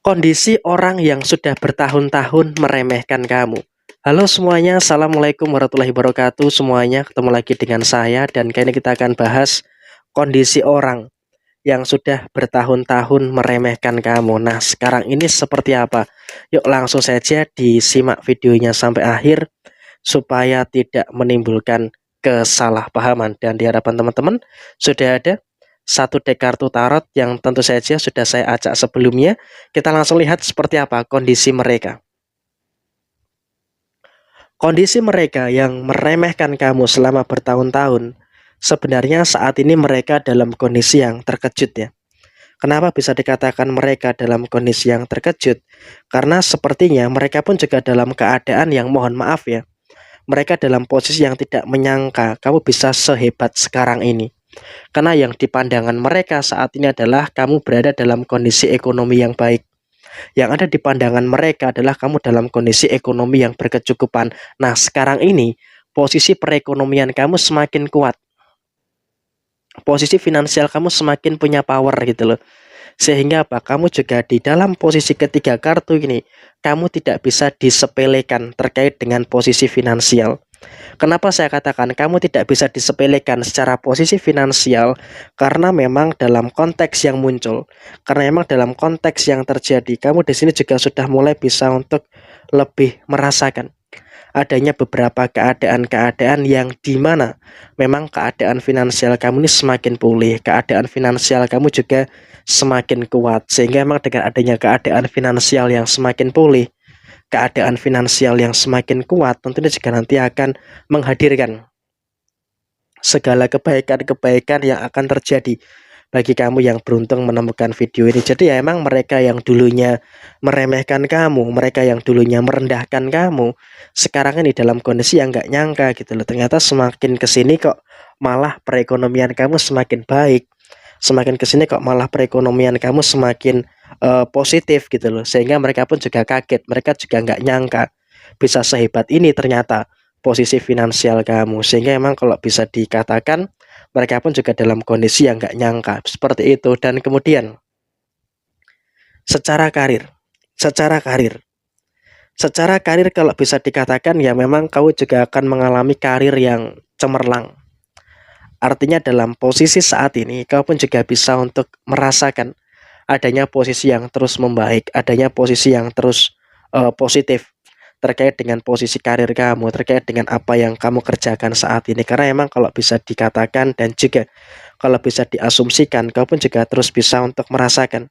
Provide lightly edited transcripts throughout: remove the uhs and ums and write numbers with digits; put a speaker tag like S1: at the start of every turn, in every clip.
S1: Kondisi orang yang sudah bertahun-tahun meremehkan kamu. Halo semuanya, Assalamualaikum warahmatullahi wabarakatuh semuanya. Ketemu lagi dengan saya dan kali ini kita akan bahas kondisi orang yang sudah bertahun-tahun meremehkan kamu. Nah, sekarang ini seperti apa? Yuk langsung saja disimak videonya sampai akhir supaya tidak menimbulkan kesalahpahaman. Dan di hadapan teman-teman sudah ada satu dek kartu tarot yang tentu saja sudah saya acak sebelumnya. Kita langsung lihat seperti apa kondisi mereka. Kondisi mereka yang meremehkan kamu selama bertahun-tahun, sebenarnya saat ini mereka dalam kondisi yang terkejut ya. Kenapa bisa dikatakan mereka dalam kondisi yang terkejut? Karena sepertinya mereka pun juga dalam keadaan yang mohon maaf ya. Mereka dalam posisi yang tidak menyangka kamu bisa sehebat sekarang ini. Karena yang di pandangan mereka saat ini adalah kamu berada dalam kondisi ekonomi yang baik. Yang ada di pandangan mereka adalah kamu dalam kondisi ekonomi yang berkecukupan. Nah, sekarang ini posisi perekonomian kamu semakin kuat. Posisi finansial kamu semakin punya power gitu loh. Sehingga apa? Kamu juga di dalam posisi ketiga kartu ini, kamu tidak bisa disepelekan terkait dengan posisi finansial. Kenapa saya katakan kamu tidak bisa disepelekan secara posisi finansial? Karena memang dalam konteks yang muncul, karena memang dalam konteks yang terjadi, kamu di sini juga sudah mulai bisa untuk lebih merasakan adanya beberapa keadaan-keadaan yang dimana memang keadaan finansial kamu ini semakin pulih, keadaan finansial kamu juga semakin kuat, sehingga memang dengan adanya keadaan finansial yang semakin pulih, keadaan finansial yang semakin kuat, tentunya juga nanti akan menghadirkan segala kebaikan-kebaikan yang akan terjadi bagi kamu yang beruntung menemukan video ini. Jadi ya emang mereka yang dulunya meremehkan kamu, mereka yang dulunya merendahkan kamu, sekarang ini dalam kondisi yang nggak nyangka gitu loh. Ternyata semakin kesini kok malah perekonomian kamu semakin baik, semakin kesini kok malah perekonomian kamu semakin positif gitu loh. Sehingga mereka pun juga kaget, mereka juga nggak nyangka bisa sehebat ini ternyata posisi finansial kamu. Sehingga emang kalau bisa dikatakan mereka pun juga dalam kondisi yang nggak nyangka seperti itu. Dan kemudian secara karir, secara karir, secara karir kalau bisa dikatakan ya memang kau juga akan mengalami karir yang cemerlang. Artinya dalam posisi saat ini kau pun juga bisa untuk merasakan adanya posisi yang terus membaik, adanya posisi yang terus positif terkait dengan posisi karir kamu, terkait dengan apa yang kamu kerjakan saat ini. Karena emang kalau bisa dikatakan dan juga kalau bisa diasumsikan, kau pun juga terus bisa untuk merasakan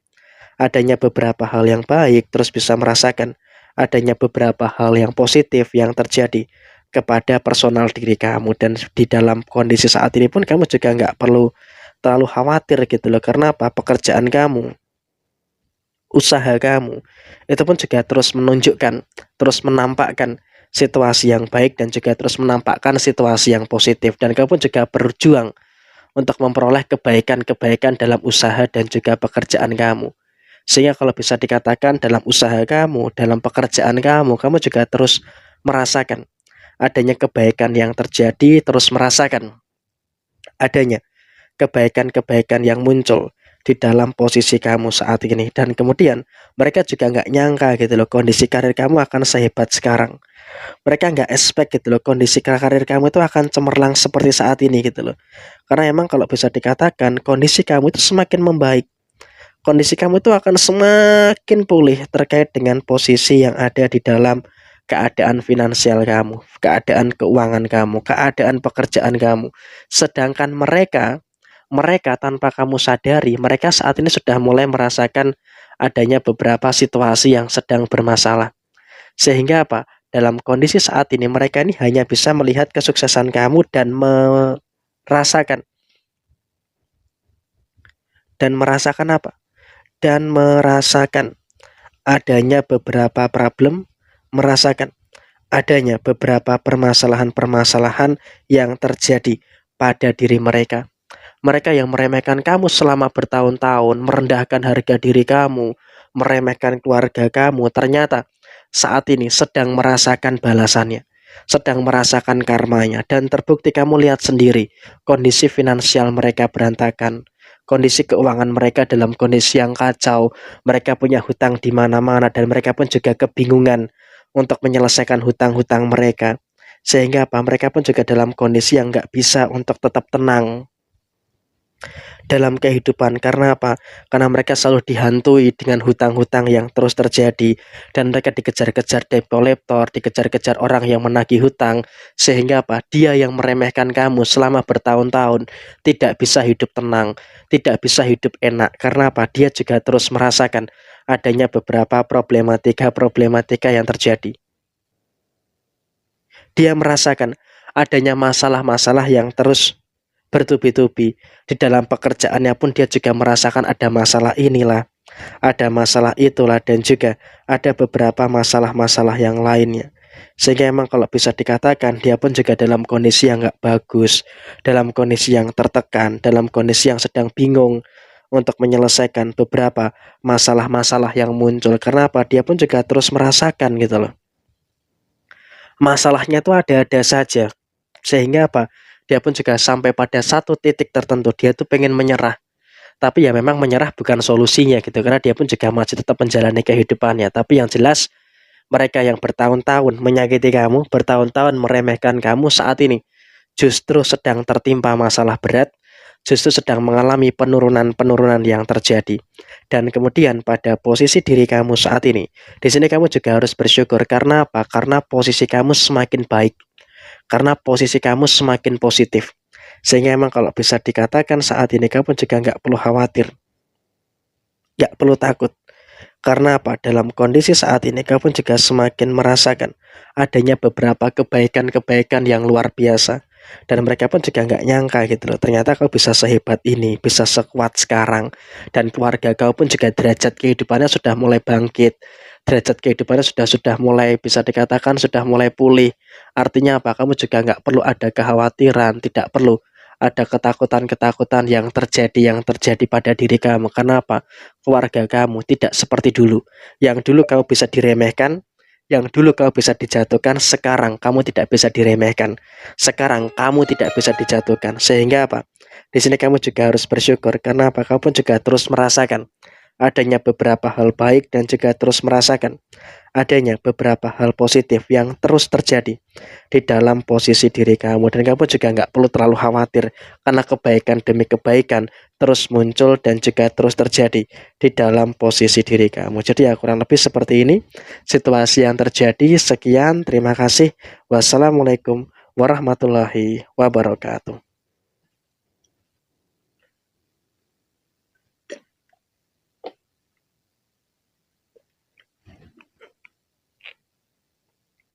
S1: adanya beberapa hal yang baik, terus bisa merasakan adanya beberapa hal yang positif yang terjadi kepada personal diri kamu. Dan di dalam kondisi saat ini pun kamu juga nggak perlu terlalu khawatir gitu loh. Karena apa? Pekerjaan kamu, usaha kamu itu pun juga terus menunjukkan, terus menampakkan situasi yang baik dan juga terus menampakkan situasi yang positif, dan kamu pun juga berjuang untuk memperoleh kebaikan-kebaikan dalam usaha dan juga pekerjaan kamu. Sehingga kalau bisa dikatakan dalam usaha kamu, dalam pekerjaan kamu, kamu juga terus merasakan adanya kebaikan yang terjadi, terus merasakan adanya kebaikan-kebaikan yang muncul di dalam posisi kamu saat ini. Dan kemudian mereka juga nggak nyangka gitu loh kondisi karir kamu akan sehebat sekarang. Mereka nggak expect gitu loh kondisi karir kamu itu akan cemerlang seperti saat ini gitu loh. Karena emang kalau bisa dikatakan kondisi kamu itu semakin membaik, kondisi kamu itu akan semakin pulih terkait dengan posisi yang ada di dalam keadaan finansial kamu, keadaan keuangan kamu, keadaan pekerjaan kamu. Sedangkan mereka tanpa kamu sadari, mereka saat ini sudah mulai merasakan adanya beberapa situasi yang sedang bermasalah. Sehingga apa? Dalam kondisi saat ini mereka ini hanya bisa melihat kesuksesan kamu dan merasakan apa? Dan merasakan adanya beberapa problem, merasakan adanya beberapa permasalahan-permasalahan yang terjadi pada diri mereka. Mereka yang meremehkan kamu selama bertahun-tahun, merendahkan harga diri kamu, meremehkan keluarga kamu, ternyata saat ini sedang merasakan balasannya, sedang merasakan karmanya. Dan terbukti kamu lihat sendiri, kondisi finansial mereka berantakan, kondisi keuangan mereka dalam kondisi yang kacau, mereka punya hutang di mana-mana dan mereka pun juga kebingungan untuk menyelesaikan hutang-hutang mereka. Sehingga apa? Mereka pun juga dalam kondisi yang nggak bisa untuk tetap tenang dalam kehidupan. Karena apa? Karena mereka selalu dihantui dengan hutang-hutang yang terus terjadi dan mereka dikejar-kejar debt collector, dikejar-kejar orang yang menagih hutang, sehingga apa? Dia yang meremehkan kamu selama bertahun-tahun tidak bisa hidup tenang, tidak bisa hidup enak. Karena apa? Dia juga terus merasakan adanya beberapa problematika yang terjadi. Dia merasakan adanya masalah-masalah yang terus bertubi-tubi. Di dalam pekerjaannya pun dia juga merasakan ada masalah inilah, ada masalah itulah, dan juga ada beberapa masalah-masalah yang lainnya. Sehingga emang kalau bisa dikatakan dia pun juga dalam kondisi yang nggak bagus, dalam kondisi yang tertekan, dalam kondisi yang sedang bingung untuk menyelesaikan beberapa masalah-masalah yang muncul. Karena apa? Dia pun juga terus merasakan gitu loh. Masalahnya tuh ada-ada saja. Sehingga apa? Dia pun juga sampai pada satu titik tertentu dia tuh pengen menyerah. Tapi ya memang menyerah bukan solusinya gitu, karena dia pun juga masih tetap menjalani kehidupannya. Tapi yang jelas mereka yang bertahun-tahun menyakiti kamu, bertahun-tahun meremehkan kamu saat ini justru sedang tertimpa masalah berat, justru sedang mengalami penurunan-penurunan yang terjadi. Dan kemudian pada posisi diri kamu saat ini, di sini kamu juga harus bersyukur. Karena apa? Karena posisi kamu semakin baik, karena posisi kamu semakin positif. Sehingga emang kalau bisa dikatakan saat ini kamu juga nggak perlu khawatir, nggak perlu takut. Karena apa? Dalam kondisi saat ini kamu juga semakin merasakan adanya beberapa kebaikan-kebaikan yang luar biasa. Dan mereka pun juga nggak nyangka gitu loh, ternyata kau bisa sehebat ini, bisa sekuat sekarang. Dan keluarga kau pun juga derajat kehidupannya sudah mulai bangkit, derajat kehidupannya sudah mulai bisa dikatakan sudah mulai pulih. Artinya apa? Kamu juga nggak perlu ada kekhawatiran, tidak perlu ada ketakutan-ketakutan yang terjadi pada diri kamu. Kenapa? Keluarga kamu tidak seperti dulu. Yang dulu kamu bisa diremehkan, yang dulu kamu bisa dijatuhkan, sekarang kamu tidak bisa diremehkan. Sekarang kamu tidak bisa dijatuhkan. Sehingga apa? Di sini kamu juga harus bersyukur. Karena apa? Kamu pun juga terus merasakan adanya beberapa hal baik dan juga terus merasakan adanya beberapa hal positif yang terus terjadi di dalam posisi diri kamu. Dan kamu juga nggak perlu terlalu khawatir karena kebaikan demi kebaikan terus muncul dan juga terus terjadi di dalam posisi diri kamu. Jadi ya kurang lebih seperti ini situasi yang terjadi. Sekian, terima kasih. Wassalamualaikum warahmatullahi wabarakatuh.